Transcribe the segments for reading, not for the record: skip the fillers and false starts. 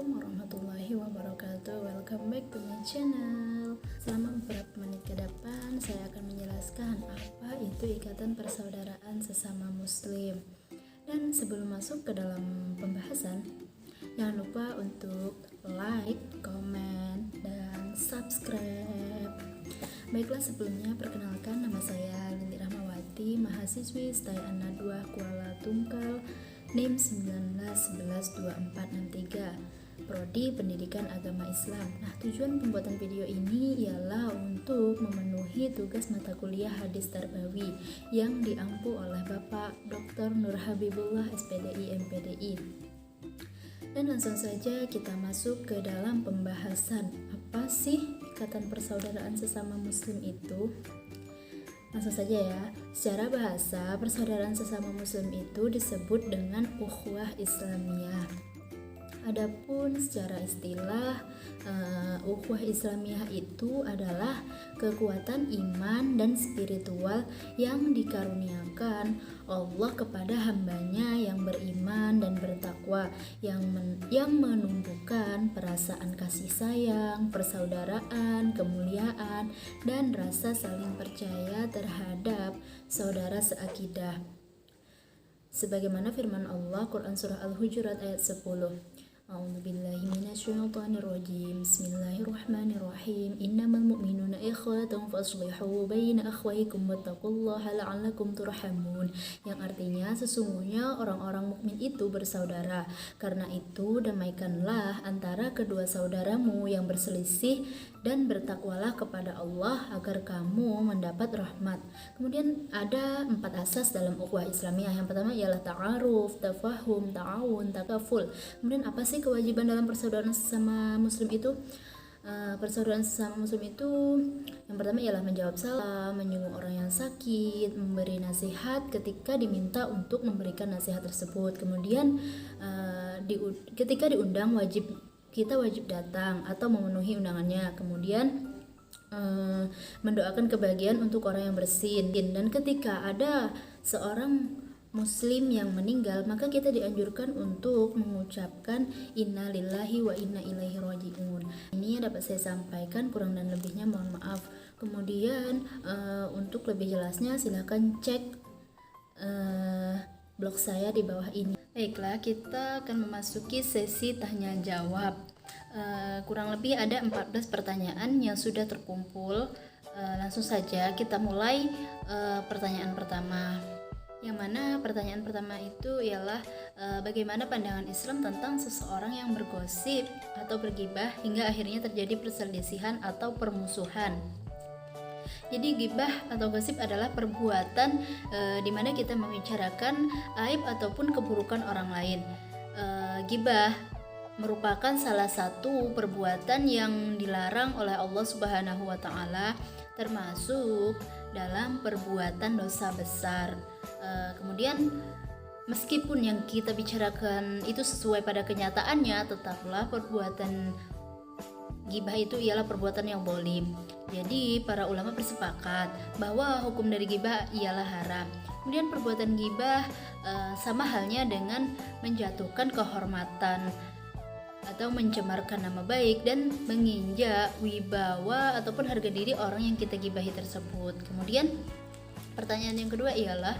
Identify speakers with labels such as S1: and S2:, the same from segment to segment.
S1: Assalamualaikum warahmatullahi wabarakatuh. Welcome back to my channel. Selama beberapa menit ke depan saya akan menjelaskan apa itu ikatan persaudaraan sesama muslim. Dan sebelum masuk ke dalam pembahasan, jangan lupa untuk like, comment, dan subscribe. Baiklah, sebelumnya perkenalkan, nama saya Linti Rahmawati, mahasiswi STAI Ana 2 Kuala Tungkal, NIM 19112463, Prodi Pendidikan Agama Islam. Nah, tujuan pembuatan video ini ialah untuk memenuhi tugas mata kuliah Hadis Tarbawi yang diampu oleh Bapak Dr. Nur Habibullah SPDI MPDI. Dan langsung saja kita masuk ke dalam pembahasan. Apa sih ikatan persaudaraan sesama muslim itu? Langsung saja ya. Secara bahasa, persaudaraan sesama muslim itu disebut dengan ukhuwah Islamiyah. Adapun secara istilah, ukhuwah Islamiyah itu adalah kekuatan iman dan spiritual yang dikaruniakan Allah kepada hambanya yang beriman dan bertakwa, yang menumbuhkan perasaan kasih sayang, persaudaraan, kemuliaan, dan rasa saling percaya terhadap saudara seakidah. Sebagaimana firman Allah Quran Surah Al-Hujurat ayat 10. A'udzubillahi minasyaitonirrajim. Bismillahirrahmanirrahim. Innamal mu'minuna ikhwatun faslihu baina akhwaykum wattaqullaha la'allakum turhamun. Yang artinya sesungguhnya orang-orang mukmin itu bersaudara. Karena itu damaikanlah antara kedua saudaramu yang berselisih dan bertakwalah kepada Allah agar kamu mendapat rahmat. Kemudian ada 4 asas dalam ukhuwah Islamiyah. Yang pertama ialah ta'aruf, tafahum, ta'awun, takaful. Kemudian apa sih kewajiban dalam persaudaraan sesama muslim itu? Persaudaraan sesama muslim itu yang pertama ialah menjawab salam, menyungguh orang yang sakit, memberi nasihat ketika diminta untuk memberikan nasihat tersebut. Kemudian ketika diundang kita wajib datang atau memenuhi undangannya. Kemudian mendoakan kebahagiaan untuk orang yang bersin. Dan ketika ada seorang muslim yang meninggal, maka kita dianjurkan untuk mengucapkan inna lillahi wa inna ilaihi raji'un. Ini yang dapat saya sampaikan, kurang dan lebihnya mohon maaf. Kemudian untuk lebih jelasnya silahkan cek blog saya di bawah ini. Baiklah, kita akan memasuki sesi tanya jawab. Kurang lebih ada 14 pertanyaan yang sudah terkumpul. Langsung saja kita mulai pertanyaan pertama. Yang mana pertanyaan pertama itu ialah bagaimana pandangan Islam tentang seseorang yang bergosip atau bergibah hingga akhirnya terjadi perselisihan atau permusuhan. Jadi gibah atau gosip adalah perbuatan di mana kita membicarakan aib ataupun keburukan orang lain. Gibah merupakan salah satu perbuatan yang dilarang oleh Allah Subhanahu wa taala, termasuk dalam perbuatan dosa besar. Kemudian meskipun yang kita bicarakan itu sesuai pada kenyataannya, tetaplah perbuatan gibah itu ialah perbuatan yang zalim. Jadi para ulama bersepakat bahwa hukum dari gibah ialah haram. Kemudian perbuatan gibah sama halnya dengan menjatuhkan kehormatan atau mencemarkan nama baik dan menginjak wibawa ataupun harga diri orang yang kita gibahi tersebut. Kemudian pertanyaan yang kedua ialah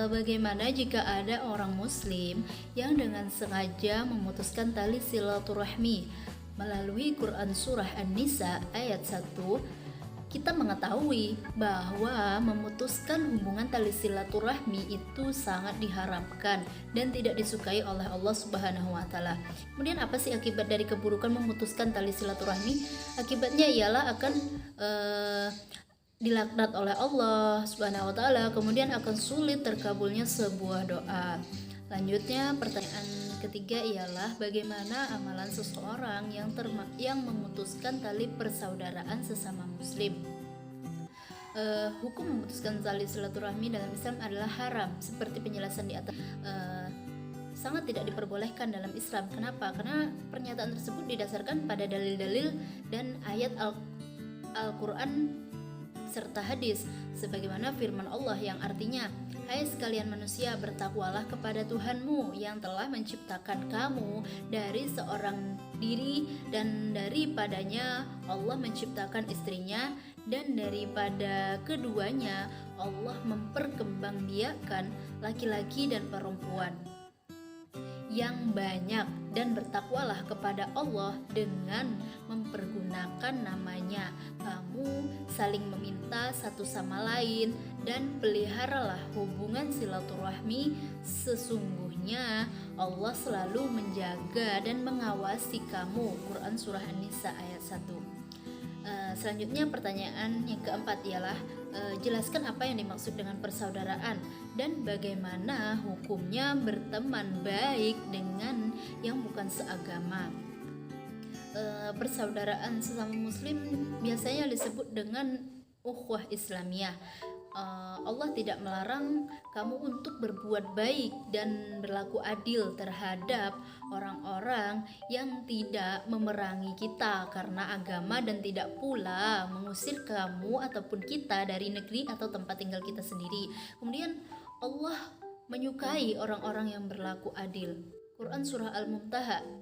S1: bagaimana jika ada orang muslim yang dengan sengaja memutuskan tali silaturahmi melalui Quran Surah An-Nisa ayat 1. Kita mengetahui bahwa memutuskan hubungan tali silaturahmi itu sangat diharamkan dan tidak disukai oleh Allah Subhanahu wa taala. Kemudian apa sih akibat dari keburukan memutuskan tali silaturahmi? Akibatnya ialah akan dilaknat oleh Allah Subhanahu wa taala, kemudian akan sulit terkabulnya sebuah doa. Lanjutnya pertanyaan ketiga ialah bagaimana amalan seseorang yang memutuskan tali persaudaraan sesama muslim. Hukum memutuskan tali silaturahmi dalam Islam adalah haram seperti penjelasan di atas. Sangat tidak diperbolehkan dalam Islam. Kenapa? Karena pernyataan tersebut didasarkan pada dalil-dalil dan ayat Al-Quran serta hadis, sebagaimana firman Allah yang artinya, Hai sekalian manusia, bertakwalah kepada Tuhanmu yang telah menciptakan kamu dari seorang diri, dan daripadanya Allah menciptakan istrinya, dan daripada keduanya Allah memperkembangbiakan laki-laki dan perempuan yang banyak, dan bertakwalah kepada Allah dengan mempergunakan namanya. Kamu saling meminta satu sama lain dan peliharalah hubungan silaturahmi. Sesungguhnya Allah selalu menjaga dan mengawasi kamu. Quran Surah An-Nisa ayat 1. Selanjutnya pertanyaan yang keempat ialah jelaskan apa yang dimaksud dengan persaudaraan dan bagaimana hukumnya berteman baik dengan yang bukan seagama. Persaudaraan sesama muslim biasanya disebut dengan ukhuwah Islamiyah. Allah tidak melarang kamu untuk berbuat baik dan berlaku adil terhadap orang-orang yang tidak memerangi kita karena agama, dan tidak pula mengusir kamu ataupun kita dari negeri atau tempat tinggal kita sendiri. Kemudian Allah menyukai orang-orang yang berlaku adil. Quran Surah Al-Mumtaha.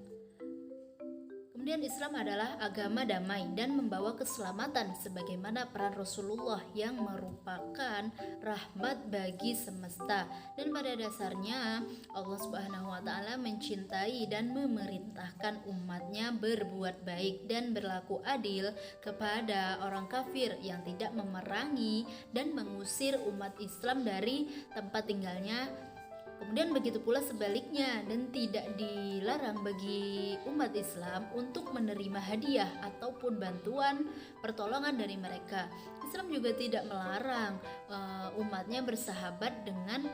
S1: Kemudian Islam adalah agama damai dan membawa keselamatan sebagaimana peran Rasulullah yang merupakan rahmat bagi semesta. Dan pada dasarnya Allah Subhanahu wa taala mencintai dan memerintahkan umatnya berbuat baik dan berlaku adil kepada orang kafir yang tidak memerangi dan mengusir umat Islam dari tempat tinggalnya. Kemudian begitu pula sebaliknya, dan tidak dilarang bagi umat Islam untuk menerima hadiah ataupun bantuan pertolongan dari mereka. Islam juga tidak melarang umatnya bersahabat dengan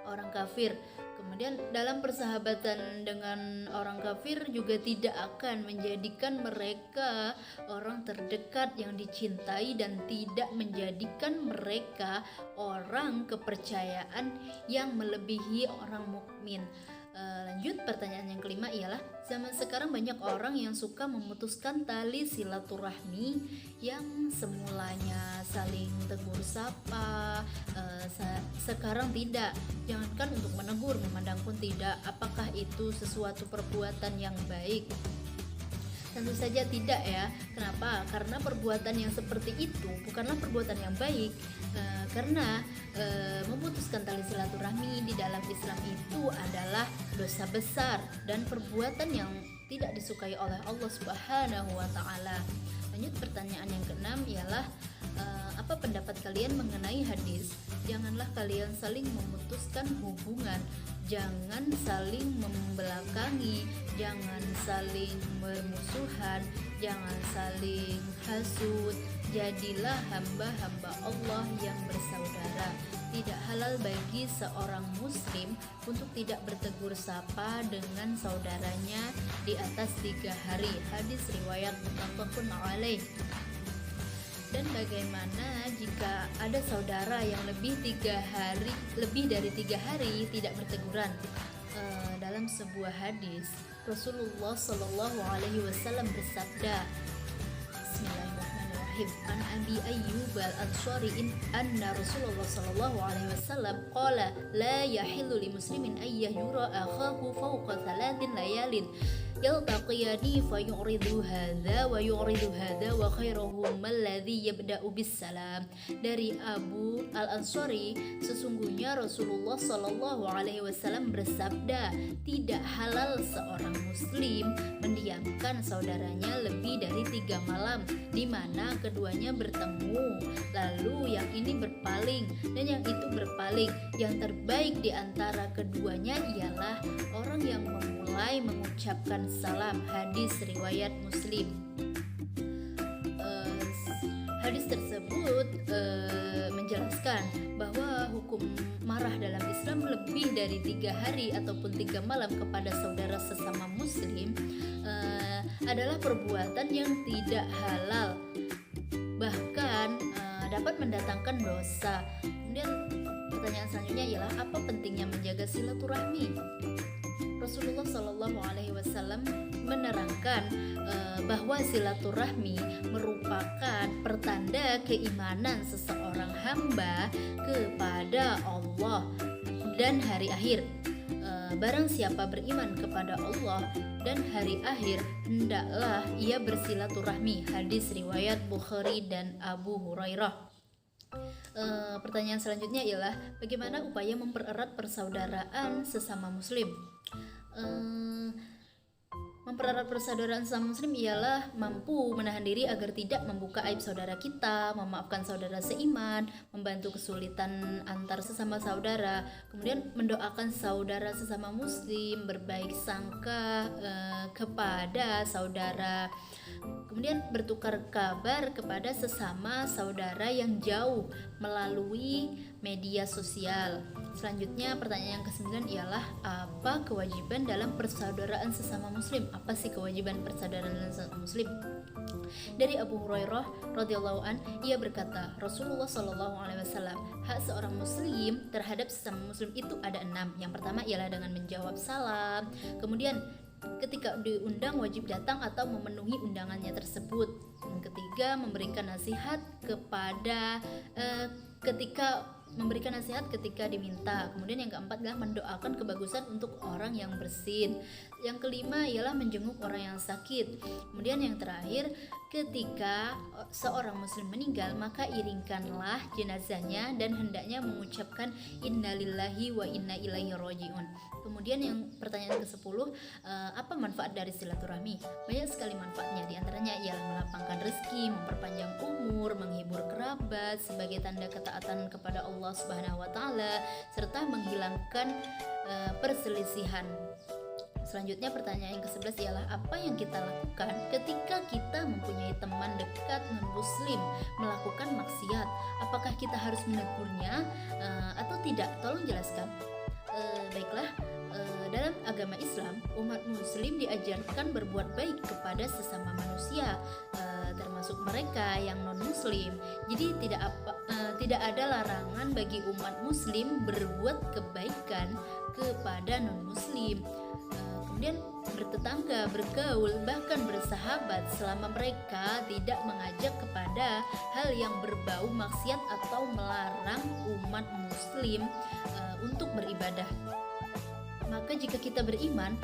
S1: orang kafir. Kemudian dalam persahabatan dengan orang kafir juga tidak akan menjadikan mereka orang terdekat yang dicintai dan tidak menjadikan mereka orang kepercayaan yang melebihi orang mukmin. Lanjut, pertanyaan yang kelima ialah zaman sekarang banyak orang yang suka memutuskan tali silaturahmi yang semulanya saling tegur sapa, sekarang tidak. Jangankan untuk menegur, memandang pun tidak. Apakah itu sesuatu perbuatan yang baik? Tentu saja tidak ya. Kenapa? Karena perbuatan yang seperti itu bukanlah perbuatan yang baik. Karena memutuskan tali silaturahmi di dalam Islam itu adalah dosa besar dan perbuatan yang tidak disukai oleh Allah Subhanahu wa taala. Lanjut, pertanyaan yang keenam ialah apa pendapat kalian mengenai hadis? Janganlah kalian saling memutuskan hubungan, jangan saling membelakangi, jangan saling bermusuhan, jangan saling hasud. Jadilah hamba-hamba Allah yang bersaudara. Tidak halal bagi seorang muslim untuk tidak bertegur sapa dengan saudaranya di atas 3 hari. Hadis riwayat muttafaqun alaih. Dan bagaimana jika ada saudara yang lebih dari 3 hari tidak berteguran? Dalam sebuah hadis Rasulullah Shallallahu Alaihi Wasallam bersabda, Bismillahirrahmanirrahim, an Abi Ayyub al-Ansari anna Rasulullah Shallallahu Alaihi Wasallam qala la yahillu li muslimin ay yahjura akhahu fawqa 3 layalin yaltaqiyani fayuridu hadza wa yuridu hadza wa khairuhum alladhi yabda'u bis salam. Dari Abu Al-Ansari, sesungguhnya Rasulullah Shallallahu Alaihi Wasallam bersabda, tidak halal seorang muslim mendiamkan saudaranya lebih dari 3 malam di mana keduanya bertemu, lalu yang ini berpaling dan yang itu berpaling. Yang terbaik di antara keduanya ialah orang yang memulai mengucapkan salam. Hadis riwayat Muslim. Hadis tersebut menjelaskan bahwa hukum marah dalam Islam lebih dari 3 hari ataupun 3 malam kepada saudara sesama muslim adalah perbuatan yang tidak halal, bahkan dapat mendatangkan dosa. Kemudian pertanyaan selanjutnya ialah apa pentingnya menjaga silaturahmi? Rasulullah Shallallahu Alaihi Wasallam menerangkan bahwa silaturahmi merupakan pertanda keimanan seseorang hamba kepada Allah dan hari akhir. Barang siapa beriman kepada Allah dan hari akhir, hendaklah ia bersilaturahmi. Hadis riwayat Bukhari dan Abu Hurairah. Pertanyaan selanjutnya ialah bagaimana upaya mempererat persaudaraan sesama muslim? Mempererat persaudaraan sesama muslim ialah mampu menahan diri agar tidak membuka aib saudara kita, memaafkan saudara seiman, membantu kesulitan antar sesama saudara, kemudian mendoakan saudara sesama muslim, berbaik sangka kepada saudara, kemudian bertukar kabar kepada sesama saudara yang jauh melalui media sosial. Selanjutnya pertanyaan yang ke-9 ialah apa kewajiban dalam persaudaraan sesama muslim? Apa sih kewajiban persaudaraan sesama muslim? Dari Abu Hurairah radhiyallahu an, ia berkata, Rasulullah Shallallahu Alaihi Wasallam, hak seorang muslim terhadap sesama muslim itu ada 6. Yang pertama ialah dengan menjawab salam, kemudian ketika diundang wajib datang atau memenuhi undangannya tersebut. Yang ketiga, memberikan nasihat ketika diminta. Kemudian yang keempat adalah mendoakan kebagusan untuk orang yang bersin. Yang kelima ialah menjenguk orang yang sakit. Kemudian yang terakhir, ketika seorang muslim meninggal, maka iringkanlah jenazahnya dan hendaknya mengucapkan innalillahi wa inna ilaihi rajiun. Kemudian yang pertanyaan ke-10, apa manfaat dari silaturahmi? Banyak sekali manfaatnya, di antaranya ialah melapangkan rezeki, memperpanjang umur, menghibur kerabat sebagai tanda ketaatan kepada Allah Subhanahu wa taala, serta menghilangkan perselisihan. Selanjutnya pertanyaan yang ke-11 ialah apa yang kita lakukan ketika kita mempunyai teman dekat non-muslim melakukan maksiat? Apakah kita harus menegurnya atau tidak? Tolong jelaskan. Baiklah, dalam agama Islam, umat muslim diajarkan berbuat baik kepada sesama manusia, termasuk mereka yang non-muslim. Jadi tidak ada larangan bagi umat muslim berbuat kebaikan kepada non-muslim. Kemudian bertetangga, bergaul, bahkan bersahabat selama mereka tidak mengajak kepada hal yang berbau maksiat atau melarang umat muslim untuk beribadah. Maka jika kita beriman,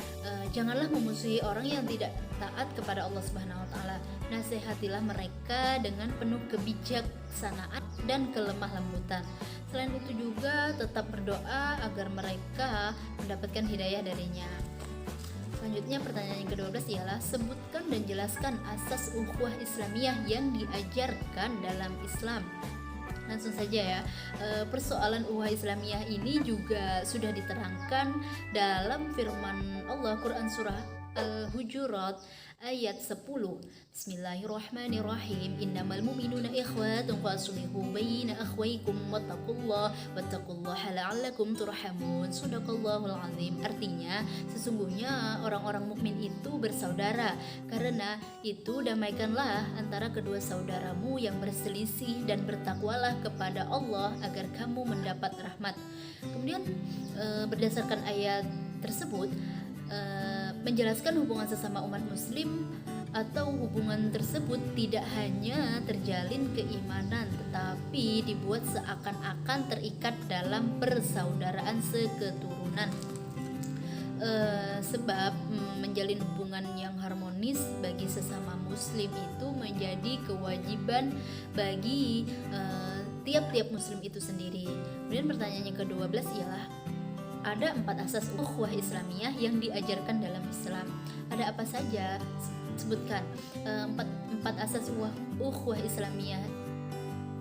S1: janganlah memusuhi orang yang tidak taat kepada Allah Subhanahu wa taala. Nasihatilah mereka dengan penuh kebijaksanaan dan kelemah lembutan. Selain itu juga tetap berdoa agar mereka mendapatkan hidayah darinya. Selanjutnya pertanyaan yang ke-12 ialah sebutkan dan jelaskan asas ukhuwah Islamiyah yang diajarkan dalam Islam. Langsung saja ya, persoalan ukhuwah Islamiyah ini juga sudah diterangkan dalam firman Allah Quran surah Al-Hujurat ayat 10. Bismillahirrahmanirrahim. Innamal mu'minuna ikhwatun faslihu baina akhwaykum wattaqullaha la'allakum turhamun. Shadaqallahul azim. Artinya, sesungguhnya orang-orang mukmin itu bersaudara. Karena itu damaikanlah antara kedua saudaramu yang berselisih dan bertakwalah kepada Allah agar kamu mendapat rahmat. Kemudian berdasarkan ayat tersebut menjelaskan hubungan sesama umat muslim atau hubungan tersebut tidak hanya terjalin keimanan tetapi dibuat seakan-akan terikat dalam persaudaraan seketurunan. Sebab menjalin hubungan yang harmonis bagi sesama muslim itu menjadi kewajiban bagi tiap-tiap muslim itu sendiri. Kemudian pertanyaan yang ke-12 ialah ada 4 asas ukhuwah Islamiyah yang diajarkan dalam Islam. Ada apa saja? Sebutkan. 4 asas ukhuwah Islamiyah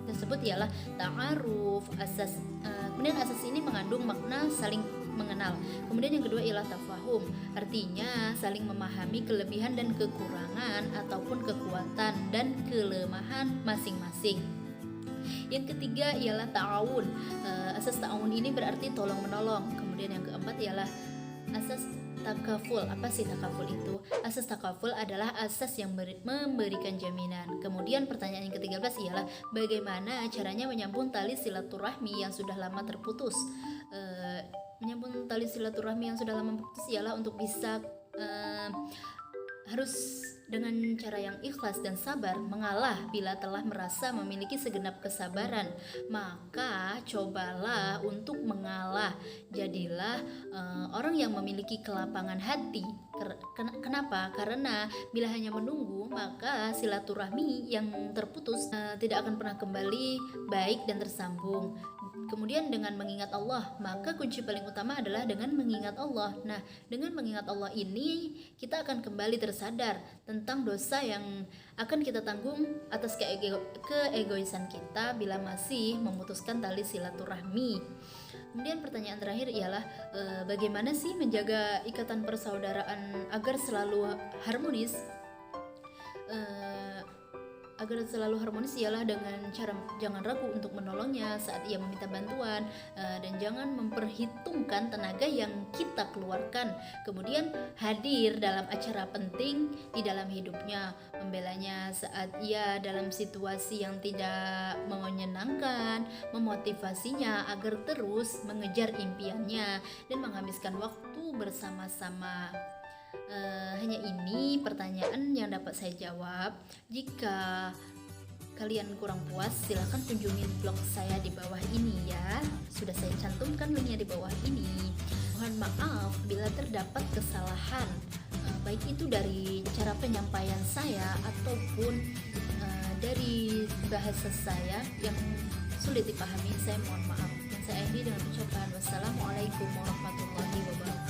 S1: tersebut ialah ta'aruf, kemudian asas ini mengandung makna saling mengenal. Kemudian yang kedua ialah tafahum, artinya saling memahami kelebihan dan kekurangan ataupun kekuatan dan kelemahan masing-masing. Yang ketiga ialah ta'awun. Asas ta'awun ini berarti tolong menolong. Kemudian yang keempat ialah asas takaful. Apa sih takaful itu? Asas takaful adalah asas yang memberikan jaminan. Kemudian pertanyaan yang ke-13 ialah bagaimana caranya menyambung tali silaturahmi yang sudah lama terputus. Menyambung tali tali silaturahmi yang sudah lama putus ialah untuk bisa harus dengan cara yang ikhlas dan sabar mengalah bila telah merasa memiliki segenap kesabaran. Maka cobalah untuk mengalah. Jadilah orang yang memiliki kelapangan hati. Kenapa? Karena bila hanya menunggu, maka silaturahmi yang terputus tidak akan pernah kembali baik dan tersambung. Kemudian dengan mengingat Allah, maka kunci paling utama adalah dengan mengingat Allah. Nah, dengan mengingat Allah ini kita akan kembali tersadar tentang dosa yang akan kita tanggung atas keegoisan kita bila masih memutuskan tali silaturahmi. Kemudian pertanyaan terakhir ialah bagaimana sih menjaga ikatan persaudaraan agar selalu harmonis? Agar selalu harmonis ialah dengan cara jangan ragu untuk menolongnya saat ia meminta bantuan, dan jangan memperhitungkan tenaga yang kita keluarkan. Kemudian hadir dalam acara penting di dalam hidupnya, membelanya saat ia dalam situasi yang tidak menyenangkan, memotivasinya agar terus mengejar impiannya dan menghabiskan waktu bersama-sama. Hanya ini pertanyaan yang dapat saya jawab. Jika kalian kurang puas, silahkan kunjungi blog saya di bawah ini ya. Sudah saya cantumkan linknya di bawah ini. Mohon maaf bila terdapat kesalahan, baik itu dari cara penyampaian saya ataupun dari bahasa saya yang sulit dipahami. Saya mohon maaf. Dan saya akhiri dengan ucapan wassalamualaikum warahmatullahi wabarakatuh.